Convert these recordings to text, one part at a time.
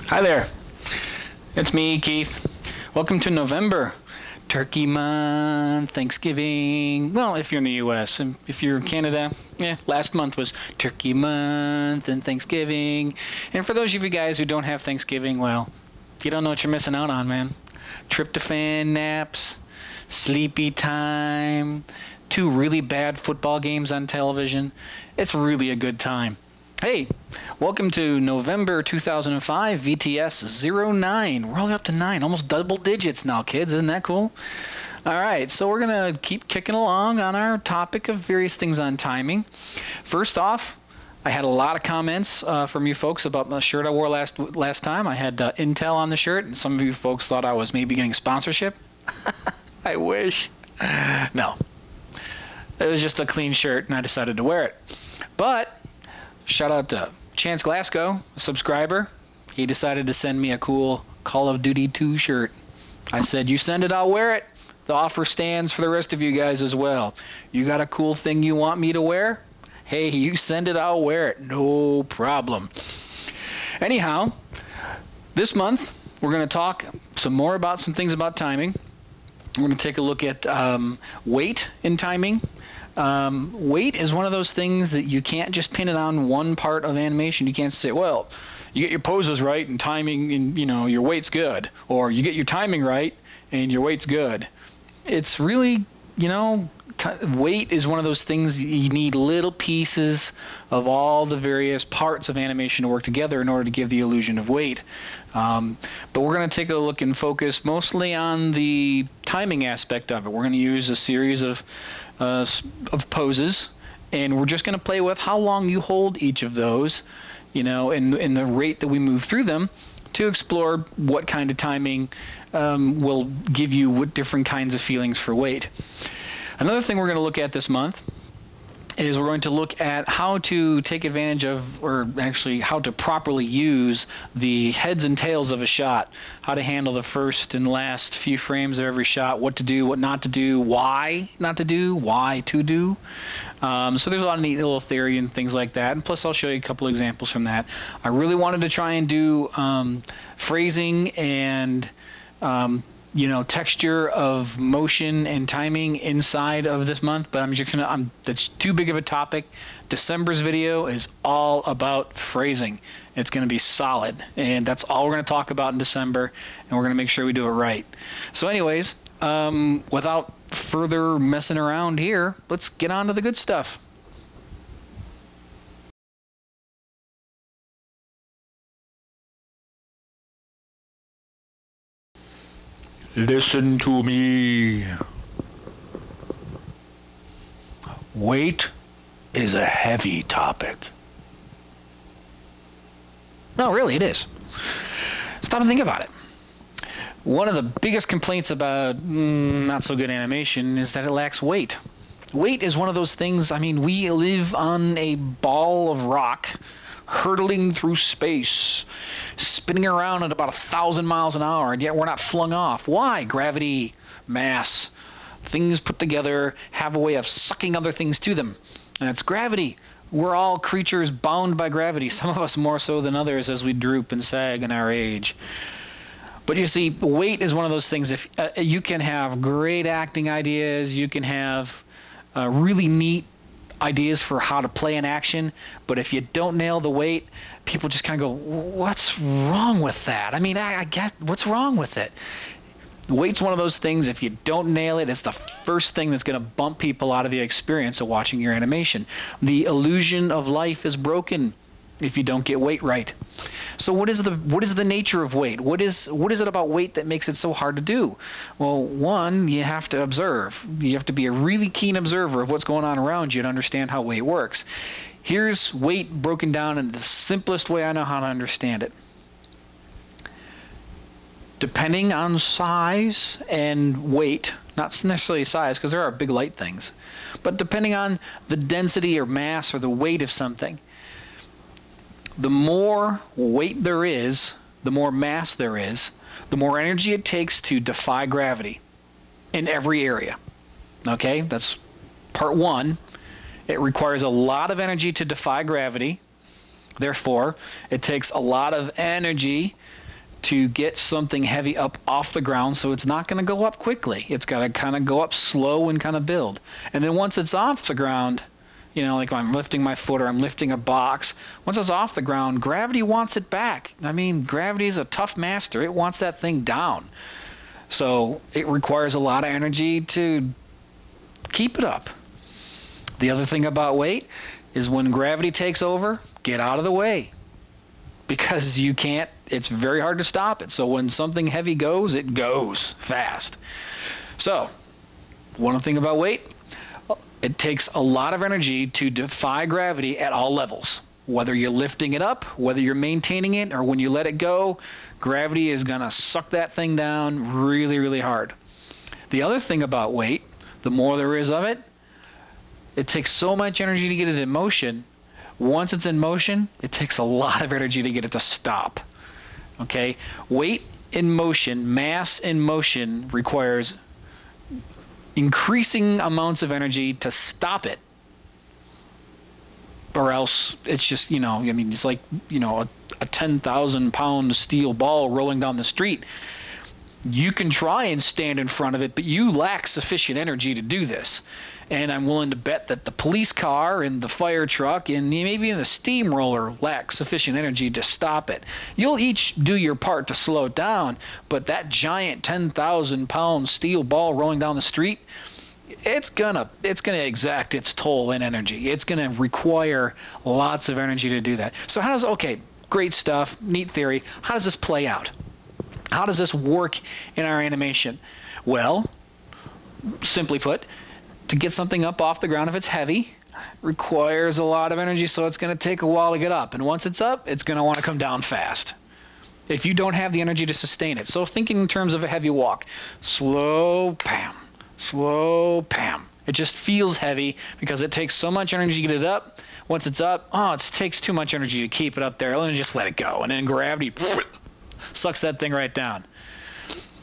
Hi there, it's me, Keith. Welcome to November. Turkey month, Thanksgiving. Well, if you're in the U.S. and if you're in Canada, last month was Turkey month and Thanksgiving. And for those of you guys who don't have Thanksgiving, well, you don't know what you're missing out on, man. Tryptophan naps, sleepy time, 2 really bad football games on television. It's really a good time. Hey, welcome to November 2005 VTS09. We're all the way up to 9, almost double digits now, kids. Isn't that cool? All right, so we're going to keep kicking along on our topic of various things on timing. First off, I had a lot of comments from you folks about the shirt I wore last time. I had Intel on the shirt, and some of you folks thought I was maybe getting sponsorship. I wish. No. It was just a clean shirt, and I decided to wear it. But shout out to Chance Glasgow, a subscriber. He decided to send me a cool Call of Duty 2 shirt. I said, you send it, I'll wear it. The offer stands for the rest of you guys as well. You got a cool thing you want me to wear? Hey, you send it, I'll wear it. No problem. Anyhow, this month, we're going to talk some more about some things about timing. We're going to take a look at weight in timing. Weight is one of those things that you can't just pin it on one part of animation. You can't say, well, you get your poses right and timing and, your weight's good. Or you get your timing right and your weight's good. It's really, weight is one of those things you need little pieces of all the various parts of animation to work together in order to give the illusion of weight. But we're going to take a look and focus mostly on the timing aspect of it. We're going to use a series of poses, and we're just going to play with how long you hold each of those, and the rate that we move through them to explore what kind of timing will give you what different kinds of feelings for weight. Another thing we're going to look at this month is we're going to look at how to take advantage of, or actually how to properly use the heads and tails of a shot, how to handle the first and last few frames of every shot, what to do, what not to do, why not to do, why to do. So there's a lot of neat little theory and things like that, and plus I'll show you a couple examples from that. I really wanted to try and do phrasing and texture of motion and timing inside of this month, but that's too big of a topic. December's video is all about phrasing. It's going to be solid, and that's all we're going to talk about in December, and we're going to make sure we do it right. So anyways, without further messing around here, let's get on to the good stuff. Listen to me. Weight is a heavy topic. No, really, it is. Stop and think about it. One of the biggest complaints about not so good animation is that it lacks weight. Weight is one of those things, we live on a ball of rock hurtling through space, spinning around at about 1,000 miles an hour, and yet we're not flung off. Why? Gravity, mass, things put together have a way of sucking other things to them, and it's gravity. We're all creatures bound by gravity, some of us more so than others as we droop and sag in our age. But you see, weight is one of those things. If you can have great acting ideas, you can have really neat ideas for how to play an action, but if you don't nail the weight, people just kind of go, what's wrong with that? I guess, what's wrong with it? Weight's one of those things, if you don't nail it, it's the first thing that's going to bump people out of the experience of watching your animation. The illusion of life is broken if you don't get weight right. So what is the nature of weight? What is it about weight that makes it so hard to do? Well, one, you have to observe. You have to be a really keen observer of what's going on around you to understand how weight works. Here's weight broken down in the simplest way I know how to understand it. Depending on size and weight, not necessarily size, because there are big light things, but depending on the density or mass or the weight of something, the more weight there is, the more mass there is, the more energy it takes to defy gravity in every area. Okay, that's part one. It requires a lot of energy to defy gravity, Therefore, it takes a lot of energy to get something heavy up off the ground, so it's not going to go up quickly. It's got to kind of go up slow and kind of build. And then once it's off the ground, you know, like when I'm lifting my foot or I'm lifting a box, once it's off the ground, gravity wants it back. I mean, gravity is a tough master. It wants that thing down. So it requires a lot of energy to keep it up. The other thing about weight is when gravity takes over, get out of the way. Because you can't, it's very hard to stop it. So when something heavy goes, it goes fast. So, one thing about weight, it takes a lot of energy to defy gravity at all levels. Whether you're lifting it up, whether you're maintaining it, or when you let it go, gravity is going to suck that thing down really, really hard. The other thing about weight, the more there is of it, it takes so much energy to get it in motion. Once it's in motion, it takes a lot of energy to get it to stop. Okay? Weight in motion, mass in motion requires increasing amounts of energy to stop it. Or else it's just, you know, I mean, it's like, you know, a 10,000 pound steel ball rolling down the street. You can try and stand in front of it, but you lack sufficient energy to do this. And I'm willing to bet that the police car and the fire truck and maybe even the steamroller lack sufficient energy to stop it. You'll each do your part to slow it down, but that giant 10,000 pound steel ball rolling down the street, it's gonna exact its toll in energy. It's gonna require lots of energy to do that. So okay, great stuff, neat theory. How does this play out? How does this work in our animation? Well, simply put, to get something up off the ground if it's heavy requires a lot of energy, so it's going to take a while to get up. And once it's up, it's going to want to come down fast if you don't have the energy to sustain it. So thinking in terms of a heavy walk, slow, pam, slow, pam. It just feels heavy because it takes so much energy to get it up. Once it's up, it takes too much energy to keep it up there. Let me just let it go. And then gravity sucks that thing right down.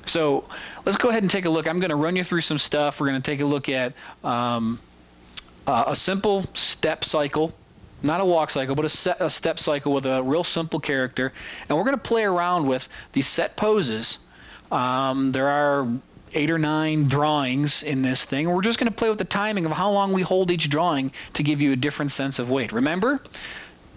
So let's go ahead and take a look. I'm going to run you through some stuff. We're going to take a look at a simple step cycle, not a walk cycle, but a step cycle with a real simple character. And we're going to play around with these set poses. There are 8 or 9 drawings in this thing. We're just going to play with the timing of how long we hold each drawing to give you a different sense of weight. Remember?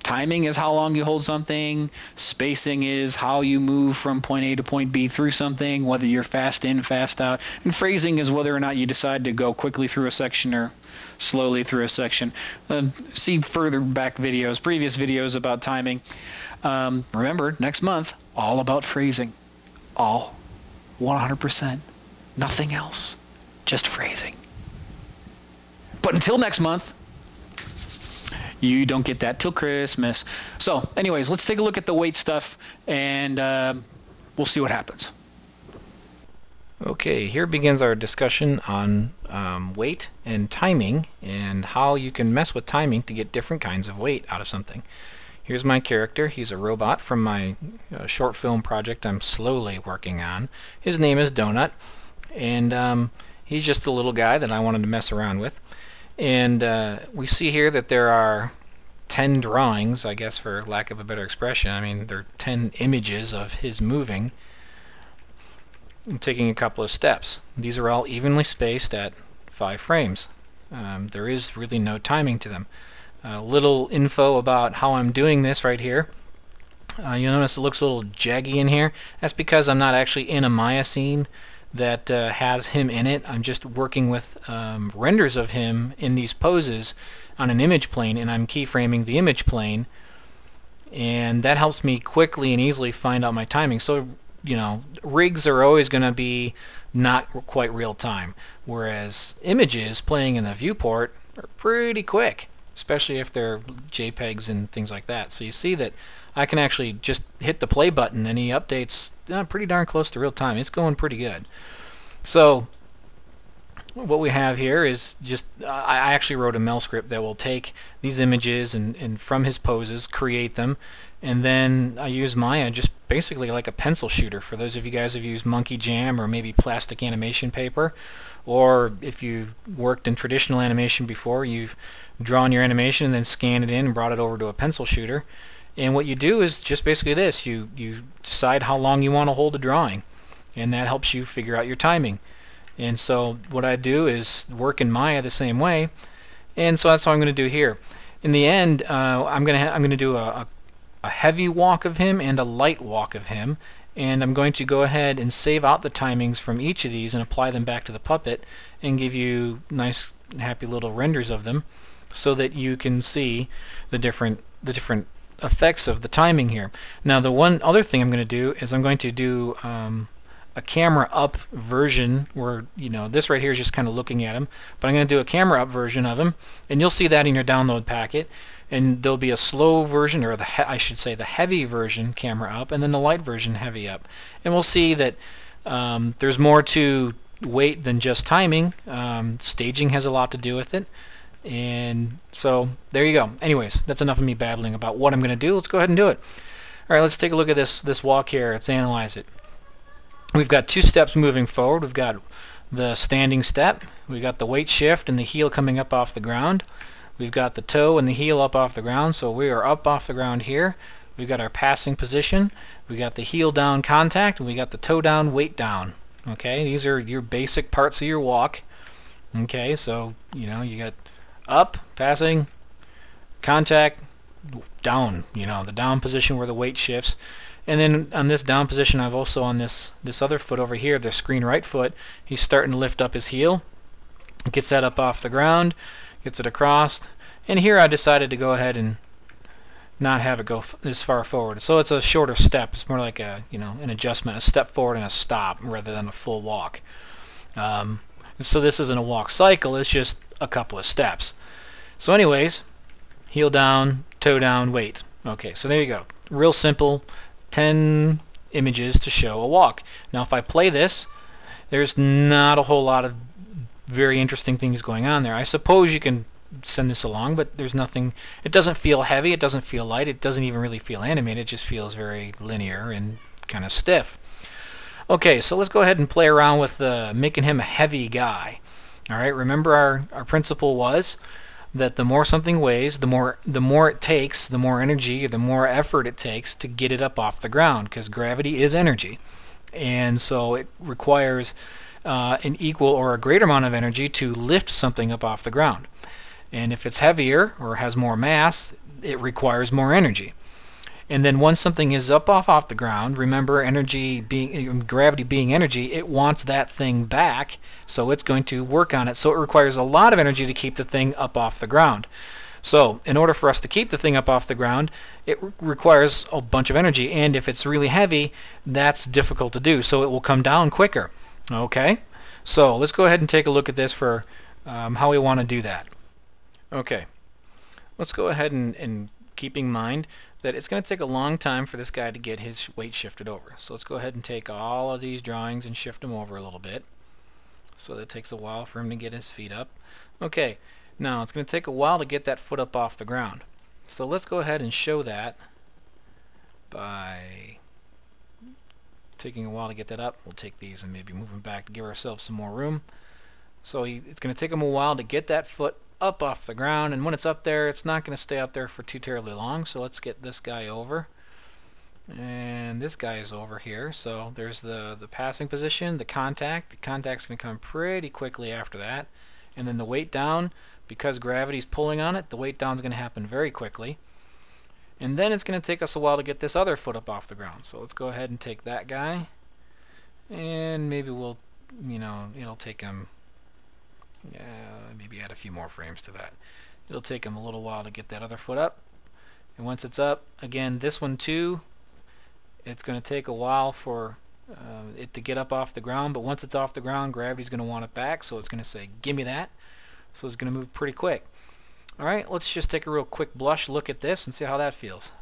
Timing is how long you hold something. Spacing is how you move from point A to point B through something, whether you're fast in, fast out. And phrasing is whether or not you decide to go quickly through a section or slowly through a section. See further back videos, previous videos about timing. Remember, next month, all about phrasing. All 100%. Nothing else. Just phrasing. But until next month, you don't get that till Christmas. So, anyways, let's take a look at the weight stuff, and we'll see what happens. Okay, here begins our discussion on weight and timing, and how you can mess with timing to get different kinds of weight out of something. Here's my character. He's a robot from my short film project I'm slowly working on. His name is Donut, and he's just a little guy that I wanted to mess around with. And we see here that there are 10 drawings, I guess, for lack of a better expression. I mean, there are 10 images of his moving and taking a couple of steps. These are all evenly spaced at 5 frames. There is really no timing to them. Little info about how I'm doing this right here. You'll notice it looks a little jaggy in here. That's because I'm not actually in a Maya scene that has him in it. I'm just working with renders of him in these poses on an image plane, and I'm keyframing the image plane, and that helps me quickly and easily find out my timing. So, you know, rigs are always going to be not quite real time, whereas images playing in the viewport are pretty quick, especially if they're JPEGs and things like that. So you see that I can actually just hit the play button and he updates pretty darn close to real time. It's going pretty good. So what we have here is just I actually wrote a Mel script that will take these images and from his poses create them, and then I use Maya just basically like a pencil shooter. For those of you guys who've used Monkey Jam or maybe plastic animation paper, or if you've worked in traditional animation before, you've drawn your animation and then scanned it in and brought it over to a pencil shooter, And what you do is just basically this. You decide how long you want to hold the drawing, and that helps you figure out your timing. And so what I do is work in Maya the same way, and so that's what I'm going to do here. In the end, I'm going to do a heavy walk of him and a light walk of him, and I'm going to go ahead and save out the timings from each of these and apply them back to the puppet and give you nice happy little renders of them so that you can see the different effects of the timing here. Now the one other thing I'm going to do is I'm going to do a camera up version where, you know, this right here is just kind of looking at him, but I'm going to do a camera up version of him, and you'll see that in your download packet. And there'll be a slow version, or I should say the heavy version camera up, and then the light version heavy up. And we'll see that there's more to weight than just timing. Staging has a lot to do with it. And so there you go. Anyways, that's enough of me babbling about what I'm going to do. Let's go ahead and do it. All right, let's take a look at this walk here. Let's analyze it. We've got two steps moving forward. We've got the standing step. We've got the weight shift and the heel coming up off the ground. We've got the toe and the heel up off the ground, so we are up off the ground here. We've got our passing position. We got the heel down contact, and we got the toe down, weight down. Okay, these are your basic parts of your walk. Okay, so you know you got up, passing, contact, down. You know, the down position where the weight shifts. And then on this down position, I've also on this other foot over here, the screen right foot, he's starting to lift up his heel. Gets that up off the ground. Gets it across, and here I decided to go ahead and not have it go this far forward. So it's a shorter step. It's more like a, you know, an adjustment, a step forward and a stop rather than a full walk. So this isn't a walk cycle, it's just a couple of steps. So anyways, heel down, toe down, weight. Okay, so there you go. Real simple, 10 images to show a walk. Now if I play this, there's not a whole lot of very interesting things going on there. I suppose you can send this along, but there's nothing. It doesn't feel heavy, it doesn't feel light, it doesn't even really feel animated. It just feels very linear and kind of stiff. Okay, so let's go ahead and play around with making him a heavy guy. Alright, remember our principle was that the more something weighs, the more it takes, the more energy, the more effort it takes to get it up off the ground, because gravity is energy. And so it requires an equal or a greater amount of energy to lift something up off the ground. And if it's heavier or has more mass, it requires more energy. And then once something is up off the ground, remember gravity being energy, it wants that thing back, so it's going to work on it. So it requires a lot of energy to keep the thing up off the ground. So in order for us to keep the thing up off the ground, it requires a bunch of energy, and if it's really heavy, that's difficult to do, so it will come down quicker. Okay, so let's go ahead and take a look at this for how we want to do that. Okay, let's go ahead and keep in mind that it's going to take a long time for this guy to get his weight shifted over. So let's go ahead and take all of these drawings and shift them over a little bit. So that takes a while for him to get his feet up. Okay, now it's going to take a while to get that foot up off the ground. So let's go ahead and show that by taking a while to get that up. We'll take these and maybe move them back to give ourselves some more room. So it's going to take him a while to get that foot up off the ground, and when it's up there, it's not going to stay up there for too terribly long. So let's get this guy over, and this guy is over here. So there's the passing position, the contact. The contact's going to come pretty quickly after that, and then the weight down, because gravity's pulling on it, the weight down is going to happen very quickly. And then it's going to take us a while to get this other foot up off the ground. So let's go ahead and take that guy, and maybe we'll, you know, it'll take him, maybe add a few more frames to that. It'll take him a little while to get that other foot up. And once it's up, again, this one too, it's going to take a while for it to get up off the ground, but once it's off the ground, gravity's going to want it back, so it's going to say, give me that. So it's going to move pretty quick. Alright, let's just take a real quick blush look at this and see how that feels.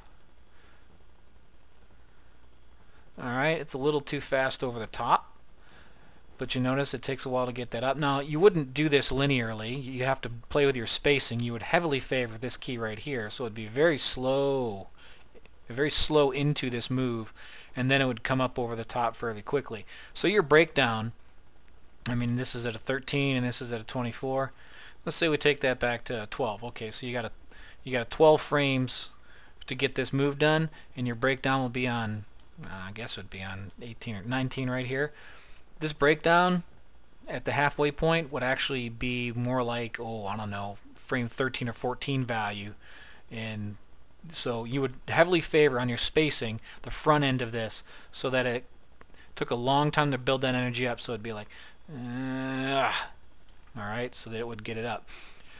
Alright, it's a little too fast over the top, but you notice it takes a while to get that up. Now, you wouldn't do this linearly. You have to play with your spacing. You would heavily favor this key right here, so it'd be very slow into this move, and then it would come up over the top fairly quickly. So your breakdown, I mean, this is at a 13 and this is at a 24. Let's say we take that back to 12. Okay, so you got 12 frames to get this move done, and your breakdown will be on, I guess it would be on 18 or 19 right here. This breakdown at the halfway point would actually be more like, oh, I don't know, frame 13 or 14 value. And so you would heavily favor on your spacing the front end of this, so that it took a long time to build that energy up, so it'd be like, alright, so that it would get it up.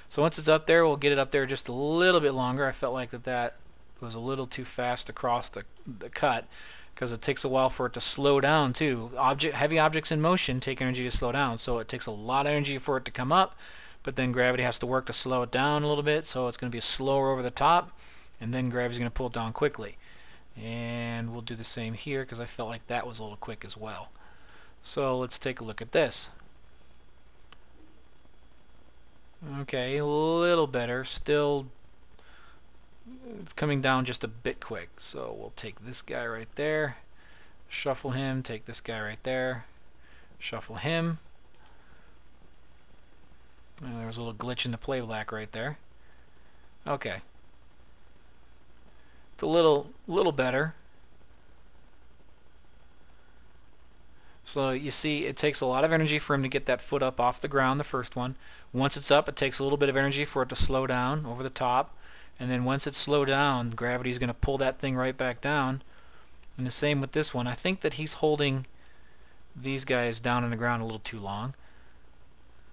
So once it's up there, we'll get it up there just a little bit longer. I felt like that was a little too fast across the cut, because it takes a while for it to slow down too. Heavy objects in motion take energy to slow down, so it takes a lot of energy for it to come up, but then gravity has to work to slow it down a little bit, so it's going to be slower over the top, and then gravity's going to pull it down quickly. And we'll do the same here, because I felt like that was a little quick as well. So let's take a look at this. Okay, a little better. Still, it's coming down just a bit quick. So we'll take this guy right there, shuffle him, take this guy right there, shuffle him. And there was a little glitch in the playback right there. Okay. It's a little better. So you see, it takes a lot of energy for him to get that foot up off the ground, the first one. Once it's up, it takes a little bit of energy for it to slow down over the top. And then once it's slowed down, gravity is going to pull that thing right back down. And the same with this one. I think that he's holding these guys down on the ground a little too long.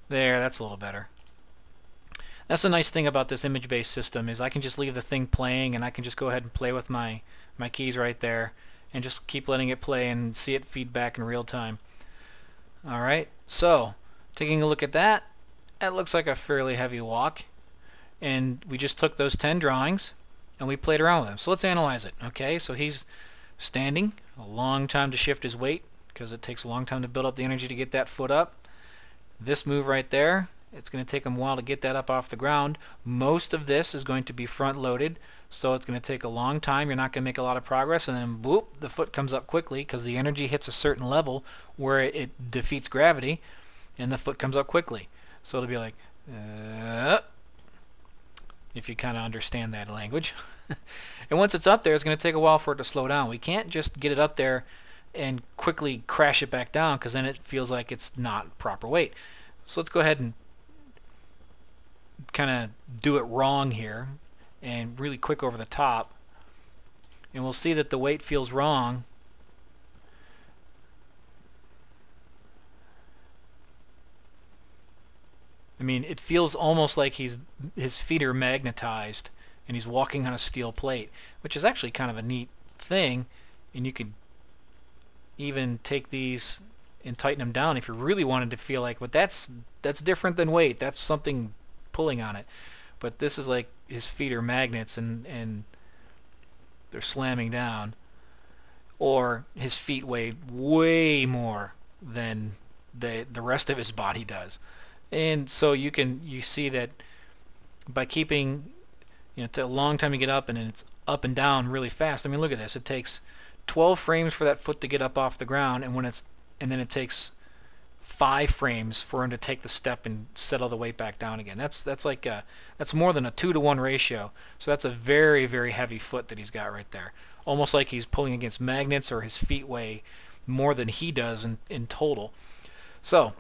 There, that's a little better. That's the nice thing about this image-based system, is I can just leave the thing playing, and I can just go ahead and play with my keys right there, and just keep letting it play and see it feedback in real time. Alright, so taking a look at that, that looks like a fairly heavy walk, and we just took those 10 drawings and we played around with them. So let's analyze it. Okay, so he's standing, a long time to shift his weight, because it takes a long time to build up the energy to get that foot up. This move right there, it's going to take him a while to get that up off the ground. Most of this is going to be front loaded, so it's going to take a long time. You're not going to make a lot of progress, and then whoop, the foot comes up quickly, because the energy hits a certain level where it defeats gravity, and the foot comes up quickly. So it'll be like, if you kind of understand that language. And once it's up there, it's going to take a while for it to slow down. We can't just get it up there and quickly crash it back down, because then it feels like it's not proper weight. So let's go ahead and kind of do it wrong here, and really quick over the top, and we'll see that the weight feels wrong. I mean, it feels almost like his feet are magnetized and he's walking on a steel plate, which is actually kind of a neat thing. And you could even take these and tighten them down if you really wanted to feel like, but that's different than weight. That's something pulling on it. But this is like his feet are magnets, and they're slamming down. Or his feet weigh way more than the rest of his body does. And so you see that by keeping, it's a long time to get up, and then it's up and down really fast. I mean, look at this. It takes 12 frames for that foot to get up off the ground, and then it takes 5 frames for him to take the step and settle the weight back down again. That's more than a 2-to-1 ratio. So that's a very, very heavy foot that he's got right there. Almost like he's pulling against magnets, or his feet weigh more than he does in total. So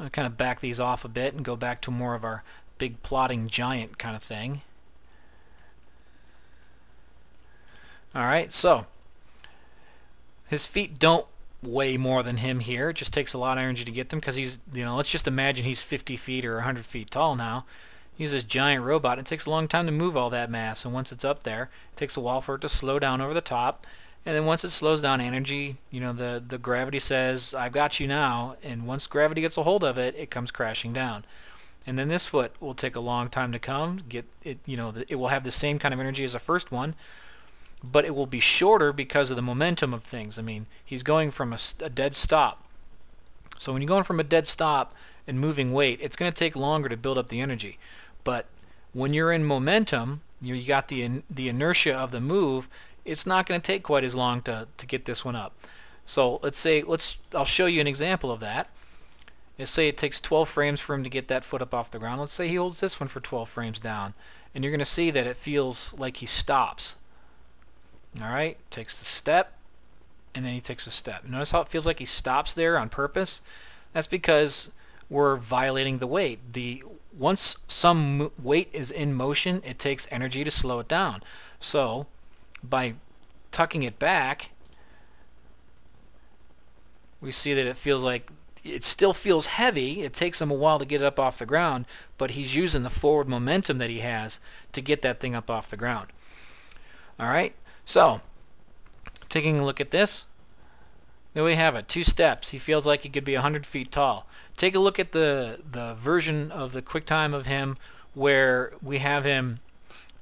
I'll kind of back these off a bit and go back to more of our big plotting giant kind of thing. Alright, so his feet don't weigh more than him here. It just takes a lot of energy to get them, because he's, let's just imagine he's 50 feet or 100 feet tall now. He's this giant robot. It takes a long time to move all that mass, and once it's up there, it takes a while for it to slow down over the top. And then once it slows down energy, the gravity says, I've got you now, and once gravity gets a hold of it, it comes crashing down. And then this foot will take a long time to come. It will have the same kind of energy as the first one, but it will be shorter because of the momentum of things. I mean, he's going from a dead stop. So when you're going from a dead stop and moving weight, it's going to take longer to build up the energy. But when you're in momentum, you got the inertia of the move. It's not going to take quite as long to get this one up. So I'll show you an example of that. Let's say it takes 12 frames for him to get that foot up off the ground. Let's say he holds this one for 12 frames down, and you're going to see that it feels like he stops. Alright, takes the step, and then he takes a step. Notice how it feels like he stops there on purpose? That's because we're violating the weight. Once some weight is in motion, it takes energy to slow it down. So by tucking it back, we see that it feels like it still feels heavy. It takes him a while to get it up off the ground, but he's using the forward momentum that he has to get that thing up off the ground. Alright, so taking a look at this, there we have it, 2 steps. He feels like he could be 100 feet tall. Take a look at the version of the QuickTime of him where we have him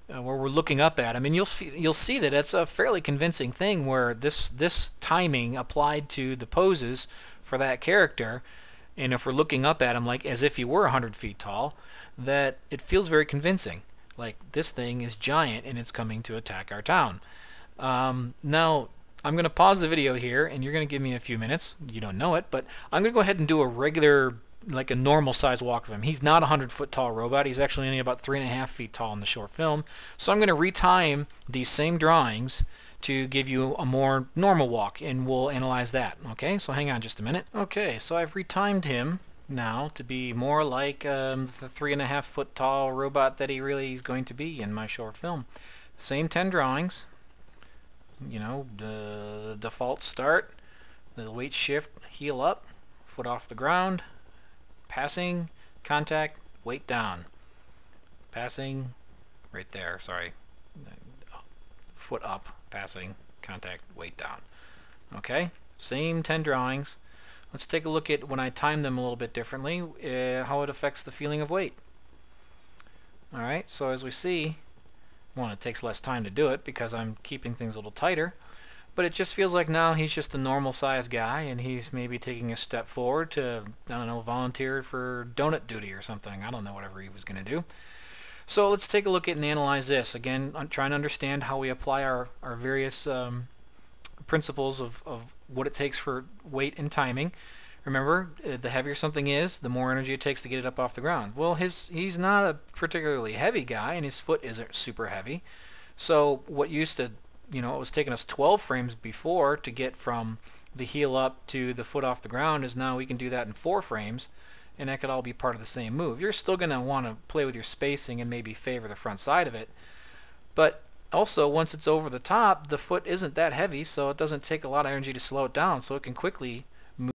where we're looking up at him, and you'll see that it's a fairly convincing thing where this timing applied to the poses for that character, and if we're looking up at him like as if he were 100 feet tall, that it feels very convincing. Like this thing is giant and it's coming to attack our town. Now I'm going to pause the video here, and you're going to give me a few minutes. You don't know it, but I'm going to go ahead and do a regular, like a normal size walk of him. He's not a 100-foot tall robot. He's actually only about 3.5 feet tall in the short film. So I'm going to retime these same drawings to give you a more normal walk, and we'll analyze that. Okay, so hang on just a minute. Okay, so I've retimed him now to be more like the 3.5-foot tall robot that he really is going to be in my short film. Same 10 drawings. You know, the default start, the weight shift, heel up, foot off the ground, passing, contact, weight down, passing, right there, sorry, foot up, passing, contact, weight down. Okay, same 10 drawings. Let's take a look at when I time them a little bit differently, how it affects the feeling of weight. Alright, so as we see, well, it takes less time to do it because I'm keeping things a little tighter, but it just feels like now he's just a normal sized guy, and he's maybe taking a step forward to, I don't know, volunteer for donut duty or something. I don't know, whatever he was going to do. So let's take a look at and analyze this. Again, I'm trying to understand how we apply our various principles of what it takes for weight and timing. Remember, the heavier something is, the more energy it takes to get it up off the ground. Well, he's not a particularly heavy guy, and his foot isn't super heavy. So what used to, you know, it was taking us 12 frames before to get from the heel up to the foot off the ground, is now we can do that in 4 frames, and that could all be part of the same move. You're still going to want to play with your spacing and maybe favor the front side of it, but also once it's over the top, the foot isn't that heavy, so it doesn't take a lot of energy to slow it down, so it can quickly